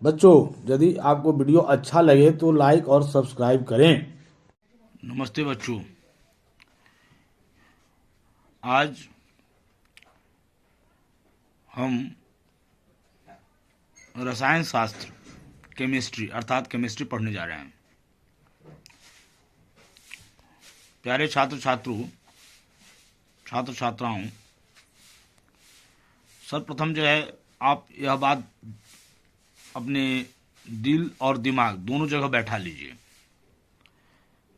बच्चों, यदि आपको वीडियो अच्छा लगे तो लाइक और सब्सक्राइब करें। नमस्ते बच्चों। आज हम रसायन शास्त्र केमिस्ट्री अर्थात केमिस्ट्री पढ़ने जा रहे हैं। प्यारे छात्र छात्राओं, सर्वप्रथम जो है आप यह बात अपने दिल और दिमाग दोनों जगह बैठा लीजिए।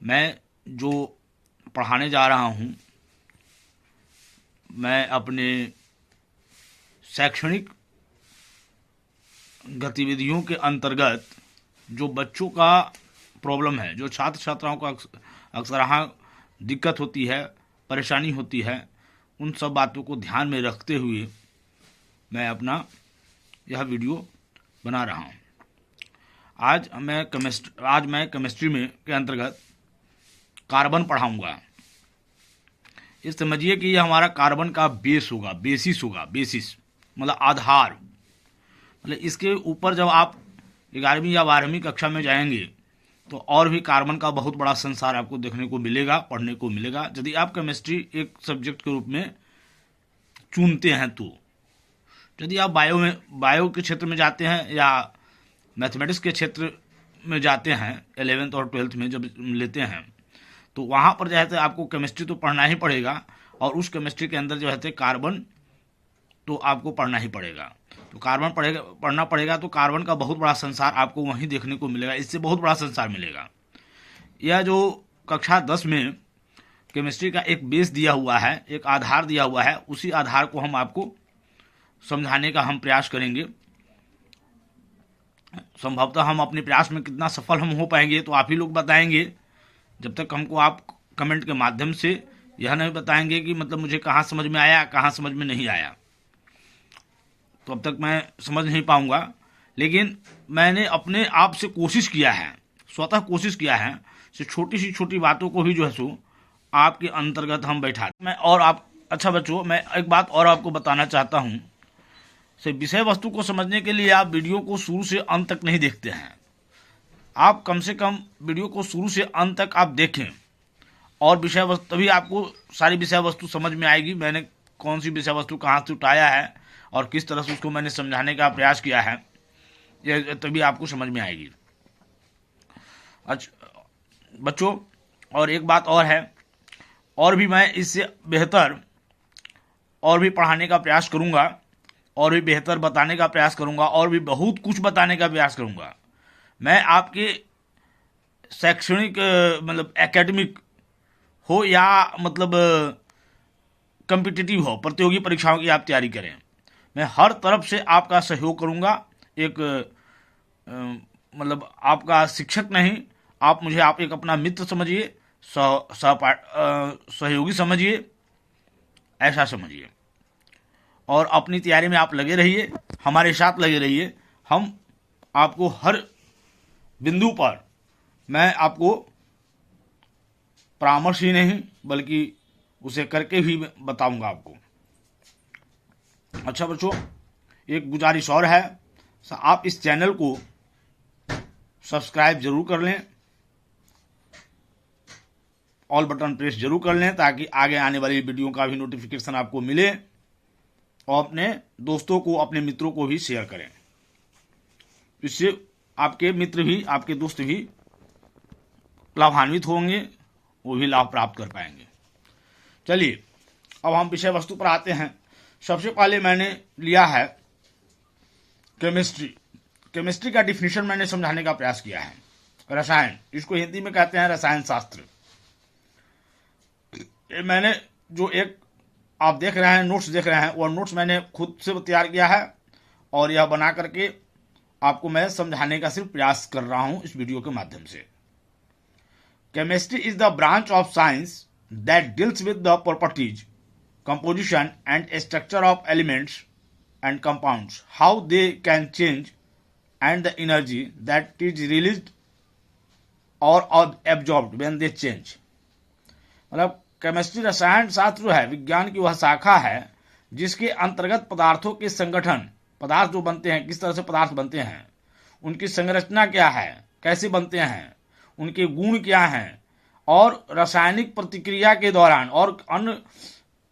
मैं जो पढ़ाने जा रहा हूँ, मैं अपने शैक्षणिक गतिविधियों के अंतर्गत जो बच्चों का प्रॉब्लम है, जो छात्र छात्राओं को अक्सर यहाँ दिक्कत होती है, परेशानी होती है, उन सब बातों को ध्यान में रखते हुए मैं अपना यह वीडियो बना रहा हूँ। आज मैं केमिस्ट्री में के अंतर्गत कार्बन पढ़ाऊँगा। ये समझिए कि यह हमारा कार्बन का बेस होगा, बेसिस मतलब आधार। मतलब इसके ऊपर जब आप 11वीं या 12वीं कक्षा में जाएंगे तो और भी कार्बन का बहुत बड़ा संसार आपको देखने को मिलेगा, पढ़ने को मिलेगा, यदि आप केमिस्ट्री एक सब्जेक्ट के रूप में चुनते हैं तो। यदि आप बायो के क्षेत्र में जाते हैं या मैथमेटिक्स के क्षेत्र में जाते हैं, 11th और 12th में जब लेते हैं तो वहाँ पर जो है आपको केमिस्ट्री तो पढ़ना ही पड़ेगा, और उस केमिस्ट्री के अंदर जो है कार्बन तो आपको पढ़ना ही पड़ेगा। तो पढ़ना पड़ेगा तो कार्बन का बहुत बड़ा संसार आपको वहीं देखने को मिलेगा, इससे बहुत बड़ा संसार मिलेगा। यह जो कक्षा 10 में केमिस्ट्री का एक बेस दिया हुआ है, एक आधार दिया हुआ है, उसी आधार को हम आपको समझाने का हम प्रयास करेंगे। संभवतः हम अपने प्रयास में कितना सफल हम हो पाएंगे तो आप ही लोग बताएंगे, जब तक हमको आप कमेंट के माध्यम से यह नहीं बताएंगे कि मतलब मुझे कहाँ समझ में आया, कहाँ समझ में नहीं आया, तो अब तक मैं समझ नहीं पाऊंगा। लेकिन मैंने अपने आप से कोशिश किया है, स्वतः कोशिश किया है, से छोटी सी छोटी बातों को भी जो है सो आपके अंतर्गत हम बैठा मैं। और आप अच्छा बच्चों, मैं एक बात और आपको बताना चाहता हूँ। से विषय वस्तु को समझने के लिए आप वीडियो को शुरू से अंत तक नहीं देखते हैं। आप कम से कम वीडियो को शुरू से अंत तक आप देखें, और विषय वस्तु तभी आपको सारी विषय वस्तु समझ में आएगी। मैंने कौन सी विषय वस्तु कहाँ से उठाया है और किस तरह से उसको मैंने समझाने का प्रयास किया है, यह तभी आपको समझ में आएगी। अच्छा बच्चों, और एक बात और है, और भी मैं इससे बेहतर और भी पढ़ाने का प्रयास करूँगा, और भी बेहतर बताने का प्रयास करूँगा, और भी बहुत कुछ बताने का प्रयास करूँगा। मैं आपके शैक्षणिक मतलब एकेडमिक हो या मतलब कॉम्पिटिटिव हो, प्रतियोगी परीक्षाओं की आप तैयारी करें, मैं हर तरफ से आपका सहयोग करूंगा। एक मतलब आपका शिक्षक नहीं, आप मुझे आप एक अपना मित्र समझिए, सहयोगी समझिए, ऐसा समझिए, और अपनी तैयारी में आप लगे रहिए, हमारे साथ लगे रहिए। हम आपको हर बिंदु पर मैं आपको परामर्श ही नहीं बल्कि उसे करके भी बताऊंगा आपको। अच्छा बच्चों, एक गुजारिश और है, आप इस चैनल को सब्सक्राइब जरूर कर लें, ऑल बटन प्रेस जरूर कर लें, ताकि आगे आने वाली वीडियो का भी नोटिफिकेशन आपको मिले, और अपने दोस्तों को, अपने मित्रों को भी शेयर करें। इससे आपके मित्र भी, आपके दोस्त भी लाभान्वित होंगे, वो भी लाभ प्राप्त कर पाएंगे। चलिए अब हम विषय वस्तु पर आते हैं। सबसे पहले मैंने लिया है केमिस्ट्री का डिफिनीशन मैंने समझाने का प्रयास किया है। रसायन, इसको हिंदी में कहते हैं रसायन शास्त्र। मैंने जो एक आप देख रहे हैं, नोट्स देख रहे हैं, वो नोट्स मैंने खुद से तैयार किया है, और यह बना करके आपको मैं समझाने का सिर्फ प्रयास कर रहा हूं इस वीडियो के माध्यम से। Chemistry is the branch of science that deals with the properties, composition and structure of elements and compounds, how they can change, and the energy that is released or absorbed when they change। मतलब chemistry, रसायन शास्त्र जो है विज्ञान की वह शाखा है जिसके अंतर्गत पदार्थों के संगठन, पदार्थ जो बनते हैं, किस तरह से पदार्थ बनते हैं, उनकी संरचना क्या है, कैसे बनते हैं, उनके गुण क्या हैं, और रासायनिक प्रतिक्रिया के दौरान और अन्य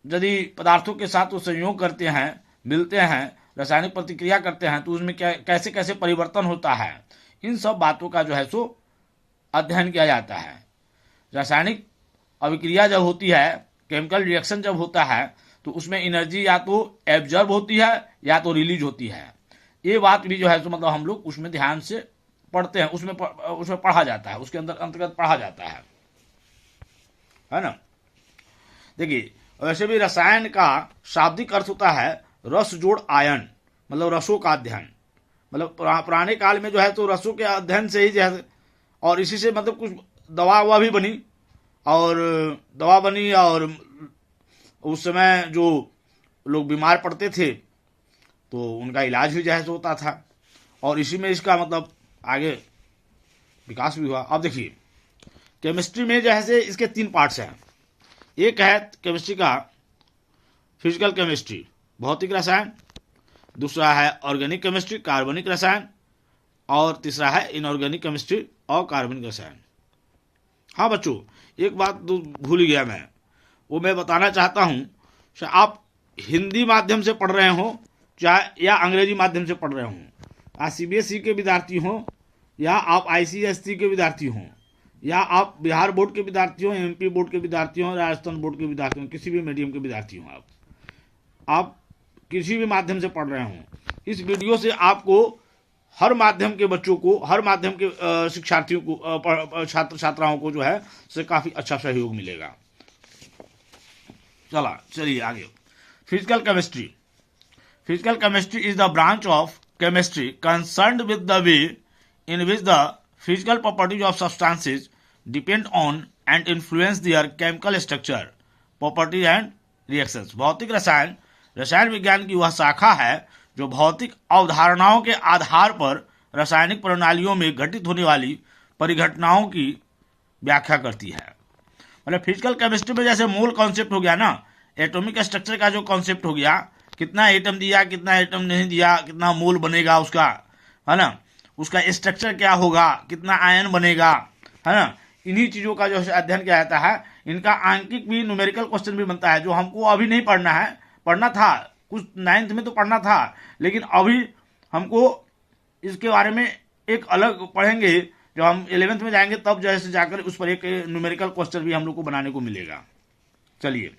यदि पदार्थों के साथ वो संयोग करते हैं, मिलते हैं, रासायनिक प्रतिक्रिया करते हैं तो उसमें क्या कैसे कैसे परिवर्तन होता है, इन सब बातों का जो है सो अध्ययन किया जाता है। रासायनिक अभिक्रिया जब होती है, केमिकल रिएक्शन जब होता है, तो उसमें एनर्जी या तो एब्जॉर्ब होती है या तो रिलीज होती है। ये बात भी जो है सो मतलब हम लोग उसमें ध्यान से पढ़ते हैं, उसमें पढ़ा जाता है, उसके अंतर्गत पढ़ा जाता है ना। देखिए वैसे भी रसायन का शाब्दिक अर्थ होता है रस जोड़ आयन, मतलब रसों का अध्ययन। मतलब पुराने काल में जो है तो रसों के अध्ययन से ही जो है, और इसी से मतलब कुछ दवा भी बनी, और उस समय जो लोग बीमार पड़ते थे तो उनका इलाज भी जैसे होता था, और इसी में इसका मतलब आगे विकास भी हुआ। अब देखिए केमिस्ट्री में जैसे इसके 3 पार्ट्स हैं। एक है केमिस्ट्री का फिजिकल केमिस्ट्री, भौतिक रसायन, दूसरा है ऑर्गेनिक केमिस्ट्री, कार्बनिक रसायन, और तीसरा है इनऑर्गेनिक केमिस्ट्री और कार्बनिक रसायन। हाँ बच्चों, एक बात भूल गया मैं, वो मैं बताना चाहता हूँ कि आप हिंदी माध्यम से पढ़ रहे हो चाहे या अंग्रेजी माध्यम से पढ़ रहे हो, आप CBSE के विद्यार्थी हो या आप ICSE के विद्यार्थी हो, या आप बिहार बोर्ड के विद्यार्थी हो, MP बोर्ड के विद्यार्थी हो, राजस्थान बोर्ड के विद्यार्थी हो, किसी भी मीडियम के विद्यार्थी हो, आप किसी भी माध्यम से पढ़ रहे हो, इस वीडियो से आपको हर माध्यम के बच्चों को, हर माध्यम के शिक्षार्थियों को, छात्र छात्राओं को जो है से काफ़ी अच्छा सहयोग मिलेगा। चलिए आगे। Physical chemistry. Physical chemistry is the branch of chemistry concerned with the way in which the physical properties of substances depend on and influence there chemical structure, properties and reactions. भौतिक रसायन रसायन विज्ञान की वह शाखा है जो भौतिक अवधारणाओं के आधार पर रासायनिक प्रणालियों में घटित होने वाली परिघटनाओं की व्याख्या करती है। मतलब फिजिकल केमिस्ट्री में जैसे मोल कॉन्सेप्ट हो गया ना, एटॉमिक स्ट्रक्चर का जो कॉन्सेप्ट हो गया, कितना एटम दिया, कितना एटम नहीं दिया, कितना मोल बनेगा उसका, है ना, उसका स्ट्रक्चर क्या होगा, कितना आयन बनेगा, है ना, इन्हीं चीज़ों का जो अध्ययन किया जाता है। इनका आंकिक भी, न्यूमेरिकल क्वेश्चन भी बनता है, जो हमको अभी नहीं पढ़ना है, पढ़ना था कुछ 9th में तो पढ़ना था, लेकिन अभी हमको इसके बारे में एक अलग पढ़ेंगे, जब हम 11th में जाएंगे तब जैसे जाकर उस पर एक न्यूमेरिकल क्वेश्चन भी हम लोग को बनाने को मिलेगा। चलिए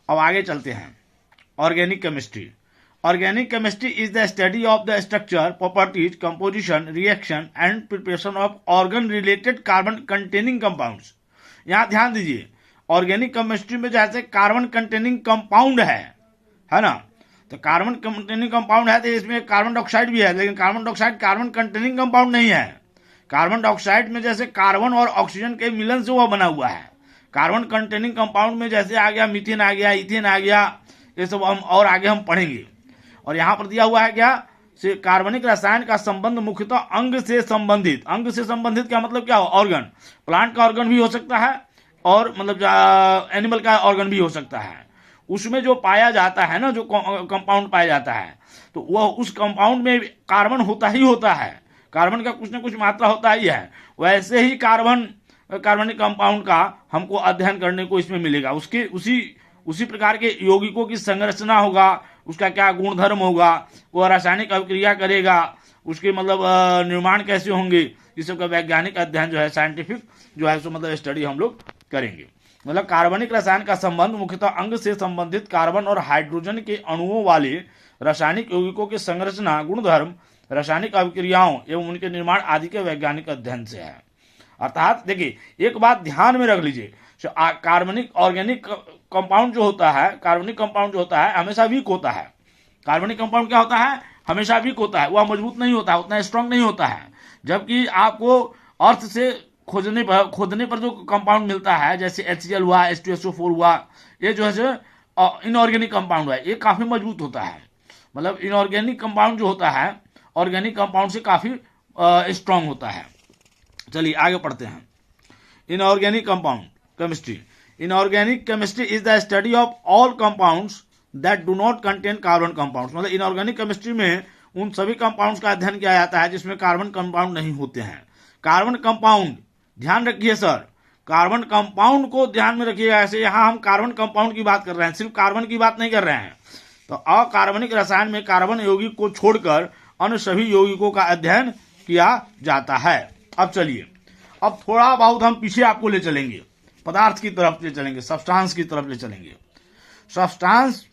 अब आगे चलते हैं। Organic chemistry. Organic chemistry is the study of the structure, properties, composition, reaction and preparation of organ related carbon containing compounds. यहाँ ध्यान दीजिए, ऑर्गेनिक केमिस्ट्री में जैसे कार्बन कंटेनिंग कंपाउंड है ना, तो कार्बन कंटेनिंग कंपाउंड है तो इसमें कार्बन डाइऑक्साइड भी है, लेकिन carbon dioxide carbon containing compound नहीं है। कार्बन डाइऑक्साइड में जैसे कार्बन और ऑक्सीजन के मिलन से वह बना हुआ है। कार्बन कंटेनिंग कंपाउंड में जैसे आ गया मीथेन आ गया, इथेन आ गया, ये सब हम और आगे हम पढ़ेंगे। और यहाँ पर दिया हुआ है क्या, से कार्बनिक रसायन का संबंध मुख्यतः अंग से संबंधित। अंग से संबंधित क्या मतलब क्या, ऑर्गन, प्लांट का ऑर्गन भी हो सकता है और मतलब एनिमल का ऑर्गन भी हो सकता है। उसमें जो पाया जाता है ना, जो कंपाउंड पाया जाता है, तो वह उस कंपाउंड में कार्बन होता ही होता है, कार्बन का कुछ न कुछ मात्रा होता ही है। वैसे ही कार्बनिक कंपाउंड का हमको अध्ययन करने को इसमें मिलेगा। उसके उसी प्रकार के यौगिकों की संरचना होगा, उसका क्या गुणधर्म होगा, वह रासायनिक अभिक्रिया करेगा, उसके मतलब निर्माण कैसे होंगे, इस सब का वैज्ञानिक अध्ययन जो है, साइंटिफिक जो है सो मतलब स्टडी हम लोग करेंगे। मतलब कार्बनिक रसायन का संबंध मुख्यतः अंग से संबंधित कार्बन और हाइड्रोजन के अणुओं वाले रासायनिक यौगिकों की संरचना, गुणधर्म, रासायनिक अभिक्रियाओं एवं उनके निर्माण आदि के वैज्ञानिक अध्ययन से है। अर्थात देखिए एक बात ध्यान में रख लीजिए, ऑर्गेनिक कंपाउंड जो होता है, कार्बनिक कंपाउंड जो होता है हमेशा वीक होता है। कार्बनिक कंपाउंड क्या होता है, हमेशा वीक होता है, वह मजबूत नहीं होता, उतना स्ट्रांग नहीं होता है। जबकि आपको अर्थ से खोदने पर जो कंपाउंड मिलता है, जैसे HCl हुआ, H2SO4 हुआ, ये जो है इनऑर्गेनिक कंपाउंड है, ये काफ़ी मजबूत होता है। मतलब इनऑर्गेनिक कंपाउंड जो होता है ऑर्गेनिक कंपाउंड से काफ़ी स्ट्रांग होता है। चलिए आगे पढ़ते हैं। Inorganic compound chemistry. Inorganic chemistry is the study of all compounds that do not contain carbon compounds. मतलब इनऑर्गेनिक केमिस्ट्री में उन सभी कंपाउंड्स का अध्ययन किया जाता है जिसमें कार्बन कंपाउंड नहीं होते हैं। कार्बन कंपाउंड, ध्यान रखिए सर, कार्बन कंपाउंड को ध्यान में रखिएगा। ऐसे यहाँ हम कार्बन कंपाउंड की बात कर रहे हैं, सिर्फ कार्बन की बात नहीं कर रहे हैं। तो अकार्बनिक रसायन में कार्बन यौगिक को छोड़कर अन्य सभी यौगिकों का अध्ययन किया जाता है। अब चलिए, अब थोड़ा बहुत हम पीछे आपको ले चलेंगे, पदार्थ की तरफ ले चलेंगे, सब्सटेंस की तरफ ले चलेंगे। सब्सटेंस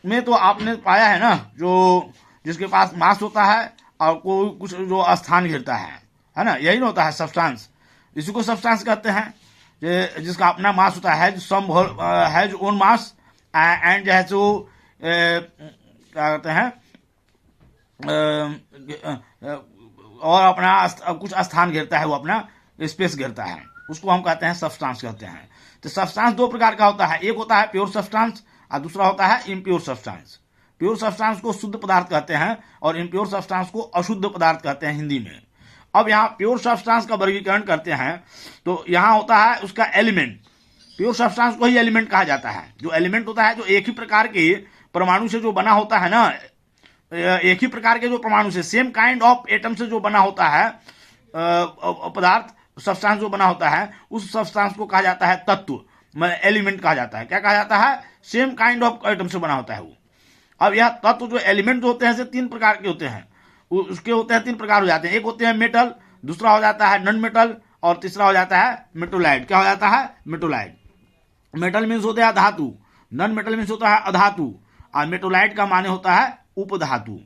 में तो आपने पाया है ना, जो जिसके पास मास होता है और कोई कुछ जो स्थान घेरता है ना, यही ना होता है सब्सटेंस। इसी को सब्सटेंस कहते हैं, जिसका अपना मास होता है, जो सम हैज ओन मास एंड जो है सो क्या कहते हैं, और अपना कुछ स्थान घेरता है, वो अपना स्पेस घेरता है, उसको हम कहते हैं सब्सटेंस कहते हैं। तो सब्सटेंस दो प्रकार का होता है, एक होता है प्योर सब्सटेंस और दूसरा होता है इम्प्योर सब्सटेंस। प्योर सब्सटेंस को शुद्ध पदार्थ कहते हैं और इम्प्योर सब्सटेंस को अशुद्ध पदार्थ कहते हैं हिंदी में। अब यहाँ प्योर सब्सटेंस का वर्गीकरण करते हैं तो यहाँ होता है उसका एलिमेंट। प्योर सब्सटेंस को ही एलिमेंट कहा जाता है। जो एलिमेंट होता है, जो एक ही प्रकार के परमाणु से जो बना होता है ना, एक ही प्रकार के जो परमाणु से, सेम काइंड ऑफ एटम से जो बना होता है पदार्थ, सब्सटेंस जो बना होता है, उस सब्सटेंस को कहा जाता है तत्व, एलिमेंट कहा जाता है। क्या कहा जाता है? सेम काइंड ऑफ एटम से बना होता है वो। अब यह तत्व जो एलिमेंट जो होते हैं, तीन प्रकार के होते हैं, उसके होते हैं तीन प्रकार हो जाते हैं। एक होते हैं मेटल, दूसरा हो जाता है नॉन मेटल और तीसरा हो जाता है मेटोलाइट। क्या हो जाता है? मेटोलाइट। मेटल मीन्स होता है धातु, नॉन मेटल मीन्स होता है अधातु, और मेटोलाइट का माने होता है उपधातु।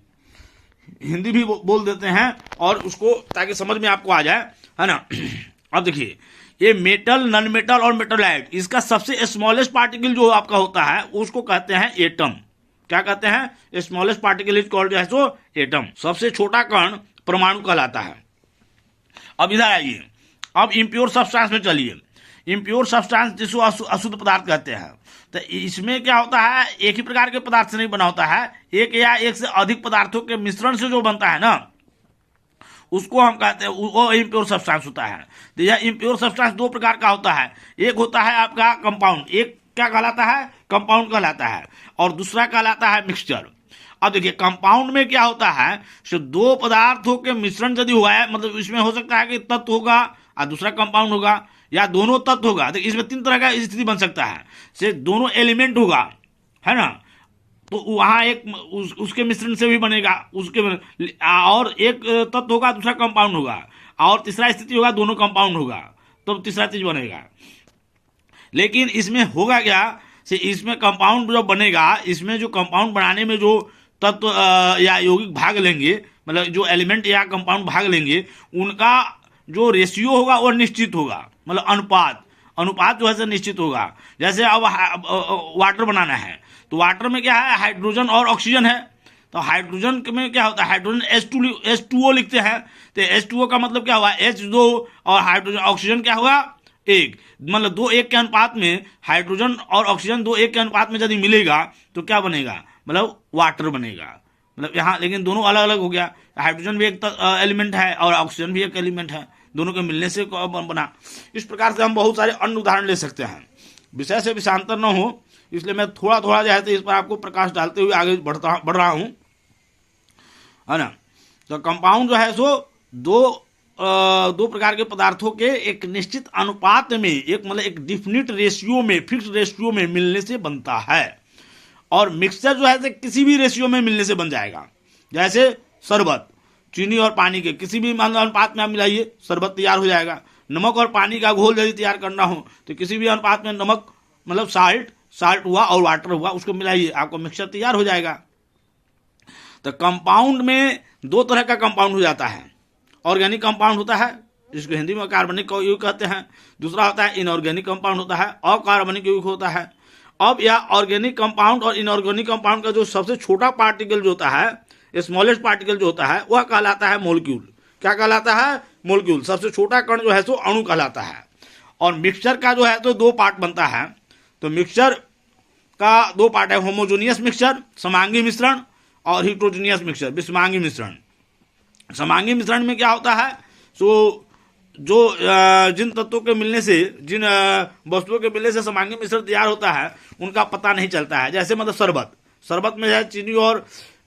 हिंदी भी बोल देते हैं और उसको ताकि समझ में आपको आ जाए, है ना। अब देखिए, ये मेटल, नॉन मेटल और मेटोलाइट, इसका सबसे स्मॉलेस्ट पार्टिकल जो आपका होता है उसको कहते हैं एटम। क्या कहते हैं? स्मॉलेस्ट पार्टिकल इज कॉल्ड जो एटम। सबसे छोटा कण परमाणु कहलाता है। अब इधर आइए, अब इम्प्योर सब्सटेंस में चलिए। इम्प्योर सब्सटेंस जिसको अशुद्ध पदार्थ कहते हैं, तो इसमें क्या होता है, एक ही प्रकार के पदार्थ से नहीं बना होता है, एक या एक से अधिक पदार्थों के मिश्रण से जो बनता है ना, उसको हम कहते हैं, वो इम्प्योर सब्सटेंस होता है। तो यह इम्प्योर सब्सटेंस दो प्रकार का होता है। एक होता है आपका कंपाउंड, एक क्या कहलाता है? कंपाउंड कहलाता है, और दूसरा कहलाता है मिक्सचर। अब देखिए, कंपाउंड में क्या होता है, सिर्फ दो पदार्थों के मिश्रण यदि हुआ है, मतलब इसमें हो सकता है कि तत्व होगा और दूसरा कंपाउंड होगा, या दोनों तत्व होगा। तो इसमें तीन तरह का स्थिति बन सकता है, सिर्फ दोनों एलिमेंट होगा, है ना, तो वहाँ एक उसके मिश्रण से भी बनेगा, उसके और एक तत्व होगा, दूसरा कंपाउंड होगा, और तीसरा स्थिति होगा दोनों कंपाउंड होगा, तो तीसरा चीज बनेगा। लेकिन इसमें होगा क्या, से इसमें कंपाउंड जो बनेगा, इसमें जो कंपाउंड बनाने में जो तत्व या यौगिक भाग लेंगे, मतलब जो एलिमेंट या कंपाउंड भाग लेंगे, उनका जो रेशियो होगा वो निश्चित होगा, मतलब अनुपात जो है निश्चित होगा। जैसे अब वाटर बनाना है, तो वाटर में क्या है, हाइड्रोजन और ऑक्सीजन है। तो हाइड्रोजन में क्या होता है, हाइड्रोजन H2O लिखते हैं, तो H2O का मतलब क्या हुआ, H2 और हाइड्रोजन ऑक्सीजन क्या हुआ, एक, मतलब 2:1 के अनुपात में हाइड्रोजन और ऑक्सीजन 2:1 के अनुपात में यदि मिलेगा तो क्या बनेगा, मतलब वाटर बनेगा। मतलब यहाँ लेकिन दोनों अलग अलग हो गया, हाइड्रोजन भी एक एलिमेंट है और ऑक्सीजन भी एक एलिमेंट है, दोनों के मिलने से बना। इस प्रकार से हम बहुत सारे अन्य उदाहरण ले सकते हैं। विषय से विषांतर न हो, इसलिए मैं थोड़ा थोड़ा जो है तो इस पर आपको प्रकाश डालते हुए आगे बढ़ रहा हूँ, है ना। तो कंपाउंड जो है सो दो प्रकार के पदार्थों के एक निश्चित अनुपात में, एक मतलब एक डिफिनिट रेशियो में, फिक्स रेशियो में मिलने से बनता है। और मिक्सचर जो है तो किसी भी रेशियो में मिलने से बन जाएगा। जैसे शरबत, चीनी और पानी के किसी भी अनुपात में आप मिलाइए, शरबत तैयार हो जाएगा। नमक और पानी का घोल यदि तैयार करना हो तो किसी भी अनुपात में नमक, मतलब साल्ट हुआ और वाटर हुआ, उसको मिलाइए, आपको मिक्सचर तैयार हो जाएगा। तो कंपाउंड में दो तरह का कंपाउंड हो जाता है। ऑर्गेनिक कंपाउंड होता है, जिसको हिंदी में कार्बनिक यौगिक कहते हैं। दूसरा होता है इनऑर्गेनिक कंपाउंड होता है, अकार्बनिक यौगिक होता है। अब यह ऑर्गेनिक कंपाउंड और इनऑर्गेनिक कंपाउंड का जो सबसे छोटा पार्टिकल जो होता है, स्मॉलेस्ट पार्टिकल जो होता है, वह कहलाता है मोलिक्यूल। क्या कहलाता है? मोलिक्यूल। सबसे छोटा कण जो है सो अणु कहलाता है। और मिक्सचर का जो है तो दो पार्ट बनता है। तो मिक्सचर का दो पार्ट है, होमोजेनियस मिक्सचर, समांगी मिश्रण, और हिट्रोजेनियस मिक्सचर, विषमांगी मिश्रण। समांगी मिश्रण में क्या होता है, सो जो जिन तत्वों के मिलने से, जिन वस्तुओं के मिलने से समांगी मिश्रण तैयार होता है, उनका पता नहीं चलता है। जैसे मतलब शरबत में है चीनी और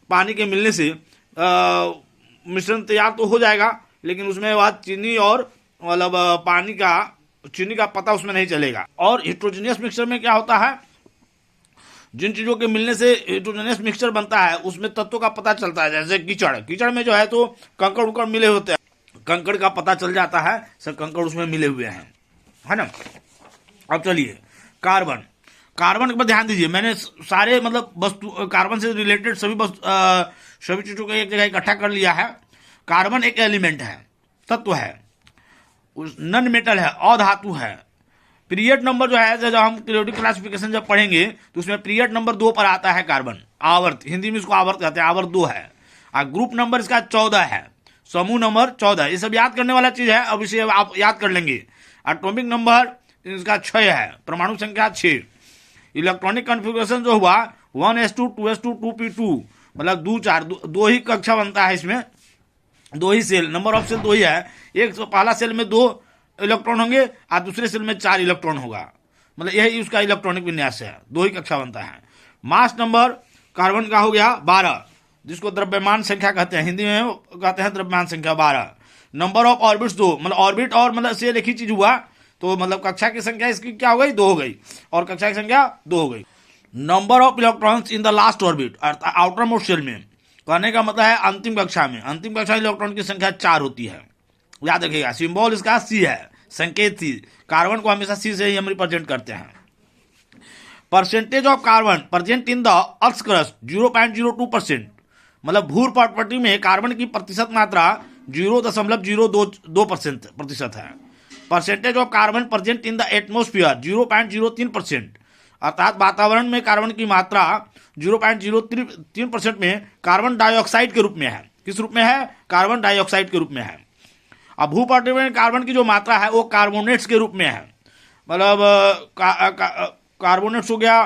पानी के मिलने से मिश्रण तैयार तो हो जाएगा, लेकिन उसमें बाद चीनी और मतलब चीनी का पता उसमें नहीं चलेगा। और हिट्रोजीनियस मिक्सचर में क्या होता है, जिन चीजों के मिलने से हिट्रोजीनियस मिक्सचर बनता है उसमें तत्वों का पता चलता है। जैसे कीचड़ में जो है तो कंकड़ उकड़ मिले होते हैं, कंकड़ का पता चल जाता है, सब कंकड़ उसमें मिले हुए हैं, है ना। अब चलिए कार्बन पर ध्यान दीजिए। मैंने सारे मतलब वस्तु कार्बन से रिलेटेड सभी चीजों को एक जगह इकट्ठा कर लिया है। कार्बन एक एलिमेंट है, तत्व है, नन मेटल है, अधातु है। पीरियड नंबर जो है, जब हम पीरियोडिक क्लासिफिकेशन जब पढ़ेंगे तो उसमें पीरियड नंबर 2 पर आता है कार्बन, आवर्त, हिंदी में इसको आवर्त कहते हैं, आवर्त 2 है। और ग्रुप नंबर इसका 14 है, समूह नंबर 14। ये सब याद करने वाला चीज है, अब इसे आप याद कर लेंगे। एटॉमिक नंबर इसका 6 है, परमाणु संख्या 6। इलेक्ट्रॉनिक कॉन्फ़िगरेशन जो हुआ 1s2 2s2 2p2, मतलब 2 ही कक्षा बनता है, इसमें 2 ही सेल, नंबर ऑफ सेल 2 ही है। एक तो पहला सेल में 2 इलेक्ट्रॉन होंगे और दूसरे सेल में 4 इलेक्ट्रॉन होगा, मतलब यही उसका इलेक्ट्रॉनिक विन्यास है, 2 ही कक्षा बनता है। मास नंबर कार्बन का हो गया 12, जिसको द्रव्यमान संख्या कहते हैं, हिंदी में कहते हैं द्रव्यमान संख्या 12। नंबर ऑफ ऑर्बिट्स 2, मतलब ऑर्बिट और मतलब सेल एक ही चीज हुआ, तो मतलब कक्षा की संख्या इसकी क्या हो गई, 2 हो गई, और कक्षा की संख्या 2 हो गई। Number of electrons in the last orbit, outermost shell में, कहने का मतलब है अंतिम कक्षा में, अंतिम कक्षा इलेक्ट्रॉन की संख्या 4 होती है, याद रखिएगा। सिंबल इसका सी है, संकेत सी। कार्बन को हमेशा सी से ही हम रिप्रेजेंट करते हैं। Percentage of carbon present in the earth crust 0.02%, मतलब भूर प्रॉपर्टी में कार्बन की प्रतिशत मात्रा 0.02% प्रतिशत है। Percentage of carbon present in the atmosphere 0.03%, अर्थात वातावरण में कार्बन की मात्रा 0.03% में कार्बन डाइऑक्साइड के रूप में है। किस रूप में है, कार्बन डाइऑक्साइड के रूप में है। अब भूपटल में कार्बन की जो मात्रा है वो कार्बोनेट्स के रूप में है, मतलब कार्बोनेट्स हो गया,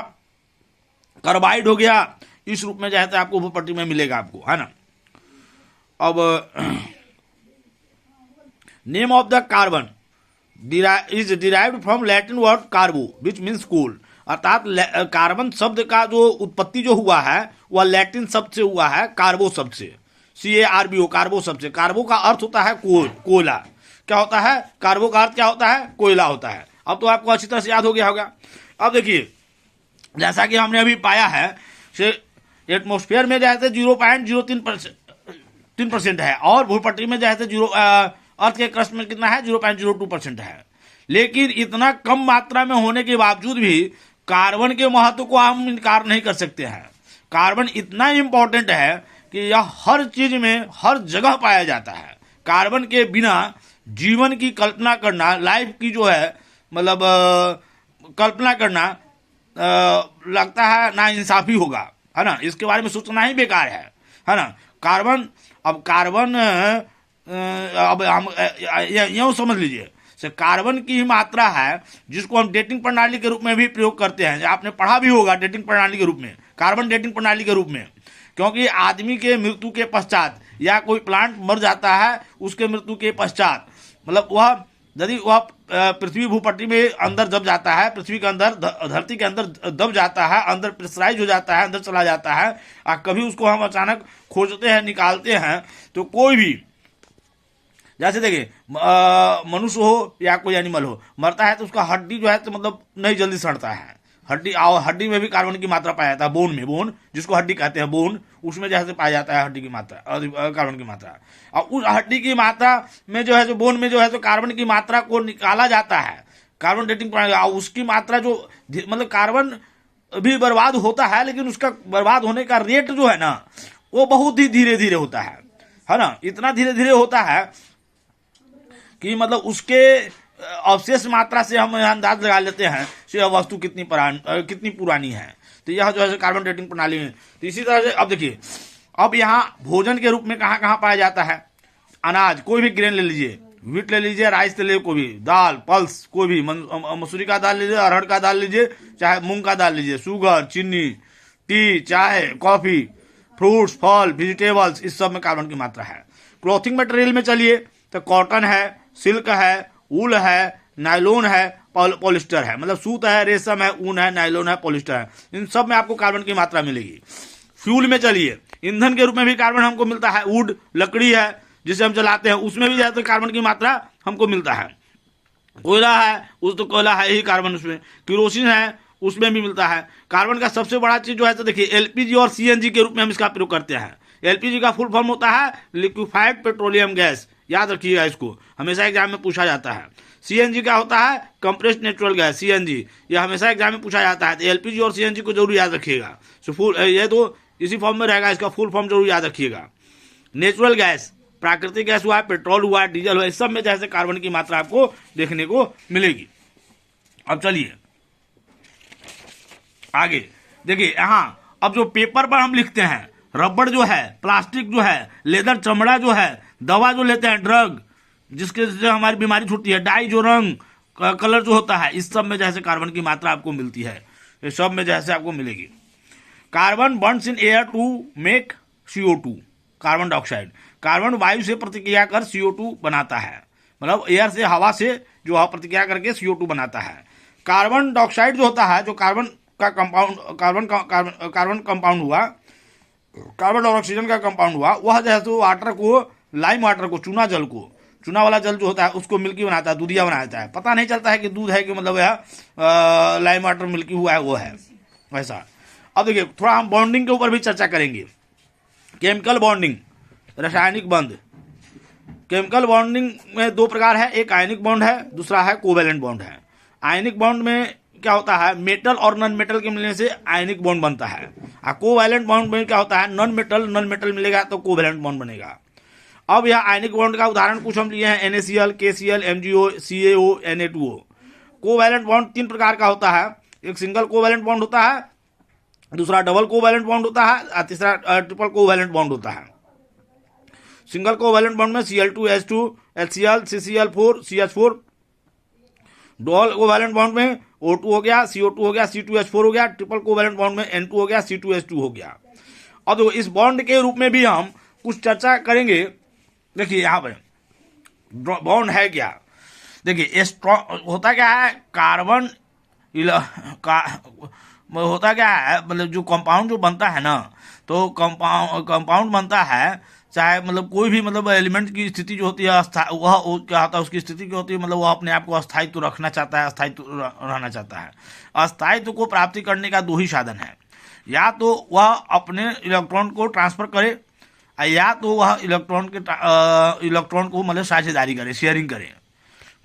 कार्बाइड हो गया, इस रूप में चाहते आपको भूपट्टी में मिलेगा आपको, है ना। अब name of the carbon is derived from Latin word carbo which means coal, अर्थात कार्बन शब्द का जो उत्पत्ति जो हुआ है वह लैटिन शब्द से हुआ है, कार्बो शब्द से, CARBO, कार्बो शब्द से। कार्बो का अर्थ होता है कोयला। क्या होता है, कार्बो का अर्थ क्या होता है, कोयला होता है। अब तो आपको अच्छी तरह से याद हो गया होगा। अब देखिए, जैसा कि हमने अभी पाया है, एटमोस्फेयर में जैसे 0.03% है, और भूपट्टी में जैसे अर्थ के क्रस्ट में कितना है, 0.02% है। लेकिन इतना कम मात्रा में होने के बावजूद भी कार्बन के महत्व को हम इनकार नहीं कर सकते हैं। कार्बन इतना इंपॉर्टेंट है कि यह हर चीज में, हर जगह पाया जाता है। कार्बन के बिना जीवन की कल्पना करना, लाइफ की जो है मतलब कल्पना करना लगता है ना इंसाफी होगा, है ना। इसके बारे में सोचना ही बेकार है ना। कार्बन अब हम यूं समझ लीजिए, कार्बन की ही मात्रा है जिसको हम डेटिंग प्रणाली के रूप में भी प्रयोग करते हैं। आपने पढ़ा भी होगा डेटिंग प्रणाली के रूप में, कार्बन डेटिंग प्रणाली के रूप में, क्योंकि आदमी के मृत्यु के पश्चात या कोई प्लांट मर जाता है उसके मृत्यु के पश्चात, मतलब वह यदि वह पृथ्वी भूपट्टी में अंदर दब जाता है, पृथ्वी के अंदर, धरती के अंदर दब जाता है, अंदर प्रेशराइज हो जाता है, अंदर चला जाता है, और कभी उसको हम अचानक खोजते हैं, निकालते हैं, तो कोई भी, जैसे देखिए मनुष्य हो या कोई एनिमल हो, मरता है तो उसका हड्डी जो है तो मतलब नहीं जल्दी सड़ता है। हड्डी में भी कार्बन की मात्रा पाया जाता है, बोन जिसको हड्डी कहते हैं, बोन, उसमें जैसे पाया जाता है हड्डी की मात्रा, कार्बन की मात्रा। और उस हड्डी की मात्रा में जो है, जो बोन में जो है तो कार्बन की मात्रा को निकाला जाता है कार्बन डेटिंग प्रणाली। उसकी मात्रा जो मतलब कार्बन भी बर्बाद होता है, लेकिन उसका बर्बाद होने का रेट जो है ना वो बहुत ही धीरे धीरे होता है ना। इतना धीरे धीरे होता है कि मतलब उसके अवशेष मात्रा से हम अंदाज लगा लेते हैं कि यह वस्तु कितनी पुरानी है। तो यह जो है कार्बन डेटिंग प्रणाली है। तो इसी तरह से अब देखिए, अब यहाँ भोजन के रूप में कहाँ कहाँ पाया जाता है, अनाज, कोई भी ग्रेन ले लीजिए, व्हीट ले लीजिए, राइस ले लीजिए, कोई भी दाल, पल्स, कोई भी मसूरी का दाल लीजिए, अरहर का दाल लीजिए, चाहे मूंग का दाल लीजिए, शुगर, चीनी, टी, चाय, कॉफी, फ्रूट्स, फल, वेजिटेबल्स, इस सब में कार्बन की मात्रा है। क्लॉथिंग मटेरियल में चलिए तो कॉटन है, सिल्क है, वूल है, नायलॉन है, पॉलिस्टर है, मतलब सूत है, रेशम है, ऊन है, नायलॉन है, पॉलिस्टर है, इन सब में आपको कार्बन की मात्रा मिलेगी। फ्यूल में चलिए, ईंधन के रूप में भी कार्बन हमको मिलता है। वुड लकड़ी है जिसे हम जलाते हैं, उसमें भी ज़्यादातर कार्बन की मात्रा हमको मिलता है। कोयला है, उस तो कोयला है ही कार्बन उसमें। केरोसिन है, उसमें भी मिलता है कार्बन का। सबसे बड़ा चीज़ जो है तो देखिए एलपीजी और सीएनजी के रूप में हम इसका प्रयोग करते हैं। एलपीजी का फुल फॉर्म होता है लिक्विफाइड पेट्रोलियम गैस, याद रखिएगा इसको, हमेशा एग्जाम में पूछा जाता है। सीएनजी का होता है कंप्रेस्ड नेचुरल गैस, सीएनजी, यह हमेशा एग्जाम में पूछा जाता है। तो एलपीजी और सीएनजी को जरूर याद रखिएगा। सो फुल ये तो इसी फॉर्म में रहेगा, इसका फुल फॉर्म जरूर याद रखिएगा। नेचुरल गैस, प्राकृतिक गैस हुआ, पेट्रोल हुआ, डीजल हुआ, इस सब में जैसे कार्बन की मात्रा आपको देखने को मिलेगी। अब चलिए आगे देखिए, यहाँ अब जो पेपर पर हम लिखते हैं, रबड़ जो है, प्लास्टिक जो है, लेदर चमड़ा जो है, दवा जो लेते हैं, ड्रग जिसके से हमारी बीमारी छूटती है, डाई जो रंग कलर जो होता है, इस सब में जैसे कार्बन की मात्रा आपको मिलती है, इस सब में जैसे आपको मिलेगी। Carbon burns in air to make CO2, carbon dioxide, carbon वायु से प्रतिक्रिया कर CO2 बनाता है, मतलब एयर से, हवा से जो है प्रतिक्रिया करके CO2 बनाता है। कार्बन डाइऑक्साइड जो होता है, जो कार्बन का कंपाउंड, कार्बन कंपाउंड हुआ, कार्बन और ऑक्सीजन का कंपाउंड हुआ, वह जो है तो वाटर को, लाइम वाटर को, चूना जल को, चूना वाला जल जो होता है उसको मिल्की बनाता है, दूधिया बनाता है। पता नहीं चलता है कि दूध है कि मतलब यह लाइम वाटर मिल्की हुआ है, वो है वैसा। अब देखिए थोड़ा हम बॉन्डिंग के ऊपर भी चर्चा करेंगे। केमिकल बॉन्डिंग, रासायनिक बंध। केमिकल बॉन्डिंग में दो प्रकार है, एक आयनिक बॉन्ड है, दूसरा है कोवैलेंट बॉन्ड है। आयनिक बॉन्ड में क्या होता है, मेटल और नॉन मेटल के मिलने से आयनिक बॉन्ड बनता है। और कोवैलेंट बॉन्ड में क्या होता है, नॉन मेटल मिलेगा तो कोवैलेंट बॉन्ड बनेगा। अब यह आयनिक बॉन्ड का उदाहरण कुछ हम लिए हैं, NaCl, KCl, MgO, CaO, Na2O। Covalent bond तीन प्रकार का होता है, एक सिंगल कोवैलेंट बॉन्ड होता है, दूसरा डबल कोवैलेंट बॉन्ड होता है, और तीसरा ट्रिपल कोवैलेंट बॉन्ड होता है। सिंगल कोवैलेंट बॉन्ड में Cl2H2, HCl, CCl4, CH4। Dual covalent bond में O2 हो गया, CO2 हो गया, C2H4 हो गया। ट्रिपल कोवैलेंट बॉन्ड में N2 हो गया, C2H2 हो गया। अब देखो इस बॉन्ड के रूप में भी हम कुछ चर्चा करेंगे। देखिए यहाँ पर बॉन्ड है क्या, देखिए स्ट्रॉन्ग होता क्या है, कार्बन होता क्या है, मतलब जो कंपाउंड जो बनता है ना, तो कंपाउंड बनता है, चाहे मतलब कोई भी मतलब एलिमेंट की स्थिति जो होती है वह क्या होता है, उसकी स्थिति क्या होती है, मतलब वह अपने आप को अस्थायित्व रखना चाहता है, अस्थायित्व रहना चाहता है। अस्थायित्व को प्राप्ति करने का दो ही साधन है, या तो वह अपने इलेक्ट्रॉन को ट्रांसफर करे, या तो वह इलेक्ट्रॉन को मतलब साझेदारी करे, शेयरिंग करे।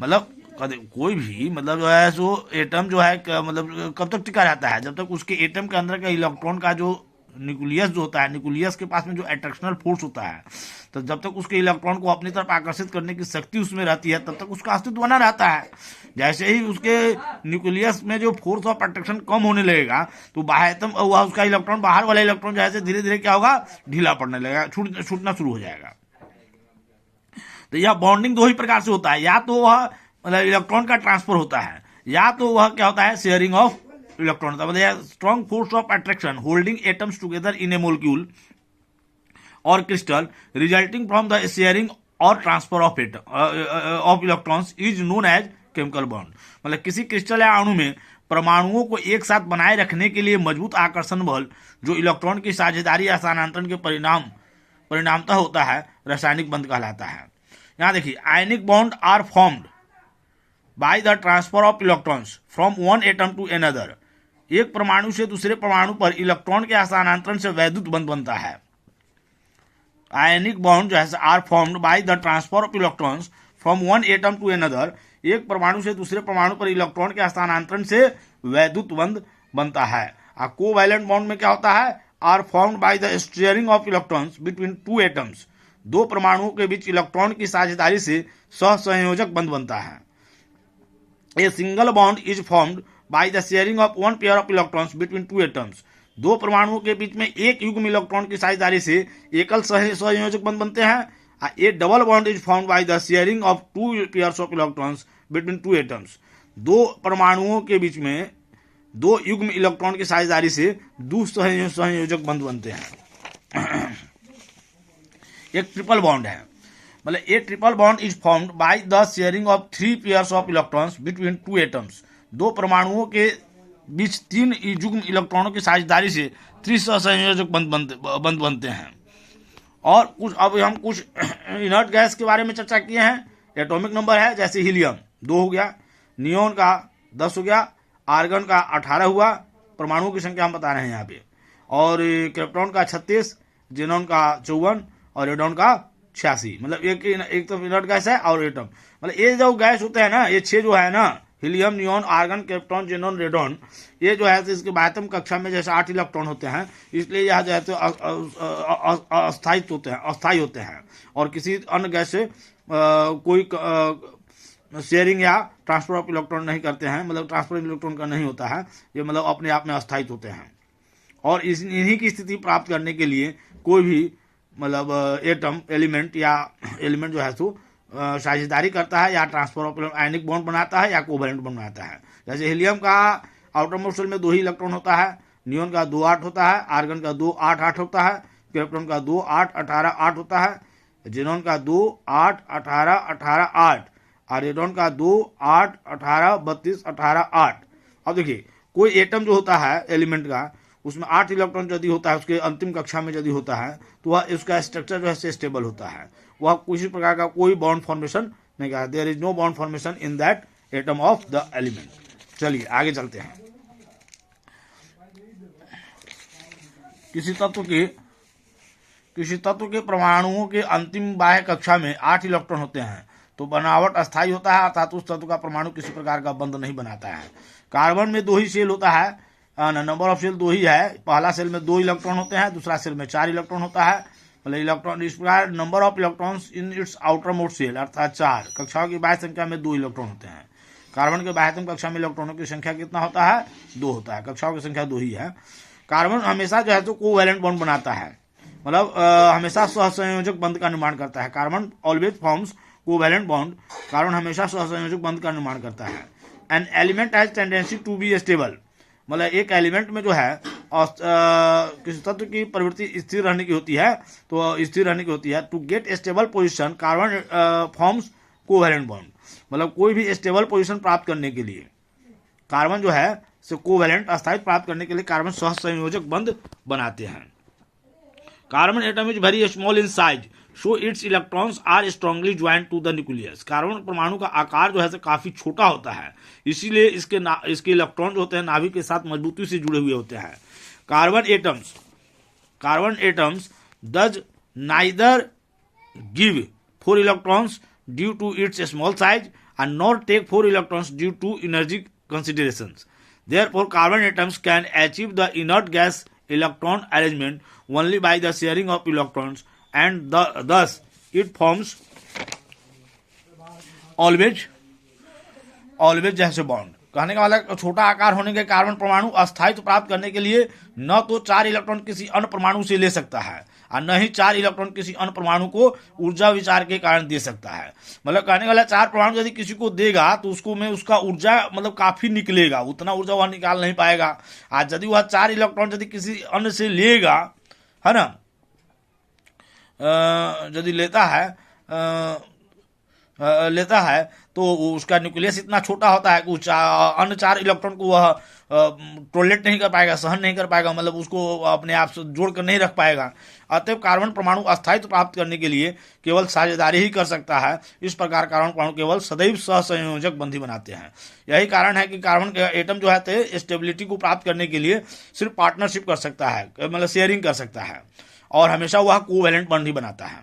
मतलब कोई भी मतलब जो है सो एटम जो है मतलब कब तक टिका रहता है, जब तक उसके एटम के अंदर का इलेक्ट्रॉन का जो न्यूक्लियस जो होता है, न्यूक्लियस के पास में जो अट्रैक्शनल फोर्स होता है, तो जब तक उसके इलेक्ट्रॉन को अपनी तरफ आकर्षित करने की शक्ति उसमें रहती है, तब तक उसका अस्तित्व बना रहता है। जैसे ही उसके न्यूक्लियस में जो फोर्स ऑफ अट्रैक्शन कम होने लगेगा, तो बाह्यतम वह उसका इलेक्ट्रॉन, बाहर वाला इलेक्ट्रॉन जैसे धीरे धीरे क्या होगा, ढीला पड़ने लगेगा, छूटना शुरू हो जाएगा। तो यह बॉन्डिंग दो ही प्रकार से होता है, या तो वह मतलब इलेक्ट्रॉन का ट्रांसफर होता है, या तो वह क्या होता है, शेयरिंग ऑफ इलेक्ट्रॉन। मतलब strong force of attraction holding atoms together in a molecule or crystal resulting from the sharing or transfer of electrons is known as chemical bond. मतलब किसी क्रिस्टल या अणु में परमाणुओं को एक साथ बनाए रखने के लिए मजबूत आकर्षण बल जो इलेक्ट्रॉन की साझेदारी या स्थानांतरण के परिणामतः होता है, रासायनिक बंध कहलाता है। यहाँ देखिए, ionic bond are formed by the transfer of electrons from one atom to another. एक परमाणु से दूसरे परमाणु पर इलेक्ट्रॉन के हस्तांतरण से वैद्युत बंध बनता है। आयनिक बॉन्ड जो है are formed by the transfer of electrons from one atom to another. एक परमाणु से दूसरे परमाणु पर इलेक्ट्रॉन के हस्तांतरण से वैद्युत बंध बनता है। और कोवैलेंट बॉन्ड में क्या होता है, are formed by the sharing of electrons between two atoms. दो परमाणुओं के बीच इलेक्ट्रॉन की साझेदारी से सहसंयोजक बंध बनता है। A single bond is formed by the sharing of one pair of electrons between two atoms. दो परमाणुओं के बीच में एक युग्म इलेक्ट्रॉन की साझेदारी से एकल संयोजक बंध बनते हैं। A double bond is formed by the sharing of two pairs of electrons between two atoms. दो परमाणुओं के बीच में दो युग्म इलेक्ट्रॉन की साझेदारी से दो संयोजक बंध बनते हैं। एक ट्रिपल बॉन्ड है, मतलब ए triple bond is formed by the sharing of three pairs of electrons between two atoms. दो परमाणुओं के बीच 3 युग्म इलेक्ट्रॉनों की साझेदारी से त्रिसहसंयोजक बंध बनते हैं। और कुछ अब हम कुछ इनर्ट गैस के बारे में चर्चा किए हैं। एटॉमिक नंबर है, जैसे हीलियम 2 हो गया, नियोन का 10 हो गया, आर्गन का 18 हुआ, परमाणुओं की संख्या हम बता रहे हैं यहाँ पे, और क्रिप्टॉन का 36, जेनॉन का 54 और रेडॉन का 86। मतलब एक तो इनर्ट गैस है और एटम, मतलब ये जो गैस होते हैं ना, ये 6 जो है ना, helium, neon, argon, krypton, xenon, radon, ये जो है तो इसके बाह्यतम कक्षा में जैसे 8 इलेक्ट्रॉन होते हैं, इसलिए यह जो है तो अस्थायी होते हैं और किसी अन्य गैस से कोई शेयरिंग या ट्रांसफर ऑफ इलेक्ट्रॉन नहीं करते हैं, मतलब ट्रांसफर इलेक्ट्रॉन का नहीं होता है, ये मतलब अपने आप में अस्थायी होते हैं। और इन्हीं की स्थिति प्राप्त करने के लिए कोई भी मतलब एटम एलिमेंट या एलिमेंट जो है सो साझेदारी करता है या ट्रांसफर ऑफ आयनिक बॉन्ड बनाता है या कोवैलेंट बॉन्ड बनाता है। जैसे हीलियम का आउटर मोस्ट शेल में 2 ही इलेक्ट्रॉन होता है, नियोन का 2 8 होता है, आर्गन का 2 8 8 होता है, क्रिप्टॉन का 2 8 18 8 होता है, जेनॉन का 2 8 18 18 8 और रेडॉन का 2 8 18 32 18 8। अब देखिए कोई एटम जो होता है एलिमेंट का, उसमें 8 इलेक्ट्रॉन यदि होता है, उसके अंतिम कक्षा में यदि होता है, तो वह इसका स्ट्रक्चर जो है स्टेबल होता है, वह किसी प्रकार का कोई बॉन्ड फॉर्मेशन नहीं करता। There is no bond formation in that atom of the element. चलिए आगे चलते हैं। किसी तत्व के परमाणुओं के अंतिम बाह्य कक्षा में 8 इलेक्ट्रॉन होते हैं तो बनावट अस्थायी होता है, अर्थात उस तत्व का परमाणु किसी प्रकार का बंध नहीं बनाता है। कार्बन में 2 ही शेल होता है, नंबर ऑफ शेल 2 ही है। पहला सेल में 2 इलेक्ट्रॉन होते हैं, दूसरा सेल में 4 इलेक्ट्रॉन होता है। मतलब इलेक्ट्रॉन इस प्रकार number of electrons in its outermost shell अर्थात 4। कक्षाओं की बाह्य संख्या में 2 इलेक्ट्रॉन होते हैं। कार्बन के बाह्यतम कक्षा में इलेक्ट्रॉनों की संख्या कितना होता है? 2 होता है। कक्षाओं की संख्या 2 ही है। कार्बन हमेशा जो है तो कोवैलेंट बॉन्ड बनाता है, मतलब हमेशा सहसंयोजक बंध का निर्माण करता है। Carbon always forms covalent bond. कार्बन हमेशा सहसंयोजक बंध का निर्माण करता है। An element has tendency to be stable, मतलब एक एलिमेंट में जो है किसी तत्व की प्रवृत्ति स्थिर रहने की होती है, तो स्थिर रहने की होती है। To get stable position carbon forms covalent bond, मतलब कोई भी स्टेबल पोजीशन प्राप्त करने के लिए कार्बन जो है से कोवैलेंट अस्थायित्व प्राप्त करने के लिए कार्बन सहसंयोजक बंध बनाते हैं। Carbon atom is very small in size, so its electrons are strongly joint to the nucleus. Carbon परमाणु का आकार जो है काफी छोटा होता है, इसीलिए इसके इलेक्ट्रॉन जो होते हैं नाभिक के साथ मजबूती से जुड़े हुए होते हैं। Carbon atoms does neither give 4 electrons due to its small size and nor take 4 electrons due to energy considerations. Therefore, carbon atoms can achieve the inert gas electron arrangement only by the sharing of electrons, and thus it forms always जैसे bond. कहने का मतलब छोटा आकार होने के carbon परमाणु अस्थायित्व प्राप्त करने के लिए न तो 4 इलेक्ट्रॉन किसी अन्य परमाणु से ले सकता है और न ही 4 इलेक्ट्रॉन किसी अन्य परमाणु को ऊर्जा विचार के कारण दे सकता है। मतलब कहने वाला 4 परमाणु यदि किसी को देगा तो उसको में उसका ऊर्जा मतलब काफी निकलेगा, उतना ऊर्जा वह निकाल नहीं पाएगा। आज यदि वह 4 इलेक्ट्रॉन यदि किसी अन्य से लेगा, है ना, यदि लेता है तो उसका न्यूक्लियस इतना छोटा होता है कि अन्य 4 इलेक्ट्रॉन को वह टॉलरेट नहीं कर पाएगा, सहन नहीं कर पाएगा, मतलब उसको अपने आप से जोड़ कर नहीं रख पाएगा। अतएव कार्बन परमाणु अस्थायित्व प्राप्त करने के लिए केवल साझेदारी ही कर सकता है। इस प्रकार कार्बन परमाणु केवल सदैव सहसंयोजक बंधी बनाते हैं। यही कारण है कि कार्बन के एटम जो है स्टेबिलिटी को प्राप्त करने के लिए सिर्फ पार्टनरशिप कर सकता है, मतलब शेयरिंग कर सकता है, और हमेशा वह कोवैलेंट बंधी बनाता है।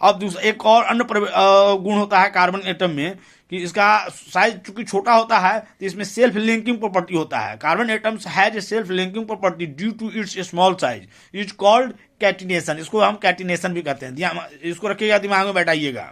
अब दूसरा एक और अन्य गुण होता है कार्बन एटम में कि इसका साइज चूंकि छोटा होता है तो इसमें सेल्फ लिंकिंग प्रॉपर्टी होता है। Carbon atoms has a self linking property due to its small size is called catenation. इसको हम कैटिनेशन भी कहते हैं, इसको रखिएगा, दिमाग में बैठाइएगा।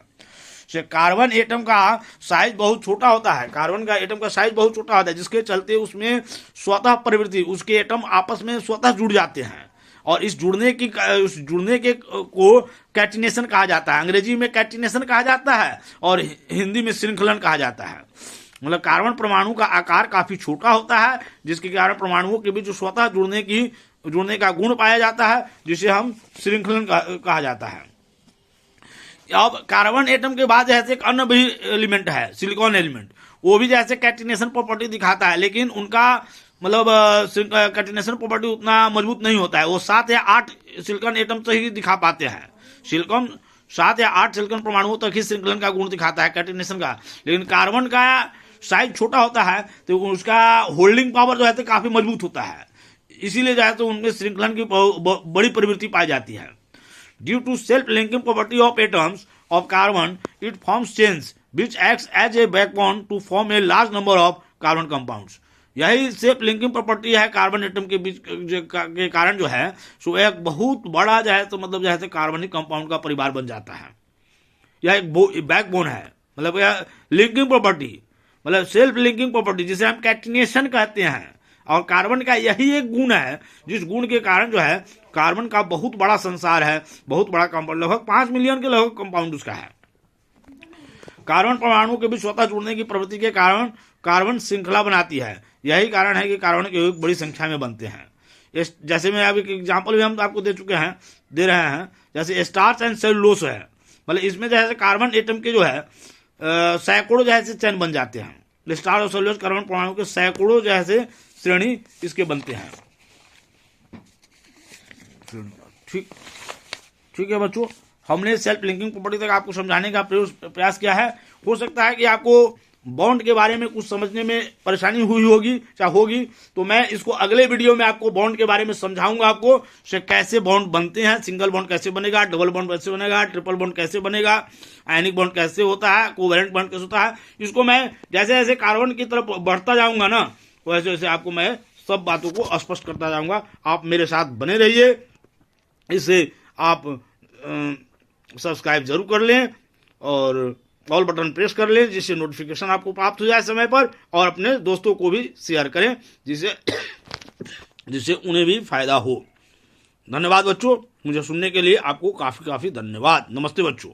कार्बन एटम का साइज बहुत छोटा होता है, कार्बन का एटम का साइज बहुत छोटा होता है, जिसके चलते उसमें स्वतः प्रवृत्ति, उसके एटम आपस में स्वतः जुड़ जाते हैं, और इस जुड़ने के को कैटिनेशन कहा जाता है। अंग्रेजी में कैटिनेशन कहा जाता है और हिंदी में श्रृंखलन कहा जाता है। मतलब कार्बन परमाणु का आकार काफी छोटा होता है, जिसके कारण परमाणुओं के बीच जो स्वतः जुड़ने का गुण पाया जाता है, जिसे हम श्रृंखलन कहा जाता है। अब कार्बन एटम के बाद जैसे एक अन्य भी एलिमेंट है सिलिकॉन एलिमेंट, वो भी जैसे कैटिनेशन प्रॉपर्टी दिखाता है, लेकिन उनका मतलब कैटिनेशन प्रॉपर्टी उतना मजबूत नहीं होता है, वो 7 या 8 सिलिकॉन एटम तक ही दिखा पाते हैं। सिलिकॉन 7 या 8 सिलिकॉन परमाणुओं तक ही श्रृंखलन का गुण दिखाता है कैटिनेशन का, लेकिन कार्बन का साइज छोटा होता है तो उसका होल्डिंग पावर जो है तो काफी मजबूत होता है, इसीलिए जो है तो उनमें श्रृंखलन की बड़ी प्रवृत्ति पाई जाती है। Due to self linking property of atoms of carbon it forms chains which acts as a backbone to form a large number of carbon compounds. यही सेल्फ लिंकिंग प्रॉपर्टी है कार्बन एटम के बीच के कारण जो है सो एक बहुत बड़ा जो है तो मतलब जो है कार्बनिक कंपाउंड का परिवार बन जाता है। यह एक बैकबोन है, मतलब यह लिंकिंग प्रॉपर्टी, मतलब सेल्फ लिंकिंग प्रॉपर्टी जिसे हम कैटिनेशन कहते हैं, और कार्बन का यही एक गुण है जिस गुण के कारण जो है कार्बन का बहुत बड़ा संसार है, बहुत बड़ा कंपाउंड, लगभग 5 मिलियन के लगभग कंपाउंड उसका है। कार्बन परमाणु के बीच स्वतः जुड़ने की प्रवृत्ति के कारण कार्बन श्रृंखला बनाती है, यही कारण है कि कार्बन के यौगिक बड़ी संख्या में बनते हैं। जैसे मैं अभी एग्जाम्पल भी हम आपको दे रहे हैं, जैसे स्टार्च एंड सेलुलोस है, मतलब इसमें जैसे कार्बन एटम के जो है सैकड़ों जैसे चैन बन जाते हैं। स्टार्च और सेलुलोस कार्बन परमाणु के सैकड़ों जैसे श्रेणी इसके बनते हैं। ठीक है बच्चों, हमने सेल्फ लिंकिंग प्रॉपर्टी तक आपको समझाने का प्रयास किया है। हो सकता है कि आपको बॉन्ड के बारे में कुछ समझने में परेशानी हुई होगी या होगी, तो मैं इसको अगले वीडियो में आपको बॉन्ड के बारे में समझाऊंगा, आपको से कैसे बॉन्ड बनते हैं, सिंगल बॉन्ड कैसे बनेगा, डबल बॉन्ड कैसे बनेगा, ट्रिपल बॉन्ड कैसे बनेगा, आयनिक बॉन्ड कैसे होता है, कोवैलेंट बॉन्ड कैसे होता है। इसको मैं जैसे जैसे कार्बन की तरफ बढ़ता जाऊंगा ना, वैसे वैसे आपको मैं सब बातों को स्पष्ट करता जाऊंगा। आप मेरे साथ बने रहिए, इससे आप सब्सक्राइब जरूर कर लें और ऑल बटन प्रेस कर लें, जिससे नोटिफिकेशन आपको प्राप्त हो जाए समय पर, और अपने दोस्तों को भी शेयर करें जिससे उन्हें भी फायदा हो। धन्यवाद बच्चों, मुझे सुनने के लिए आपको काफ़ी धन्यवाद। नमस्ते बच्चों।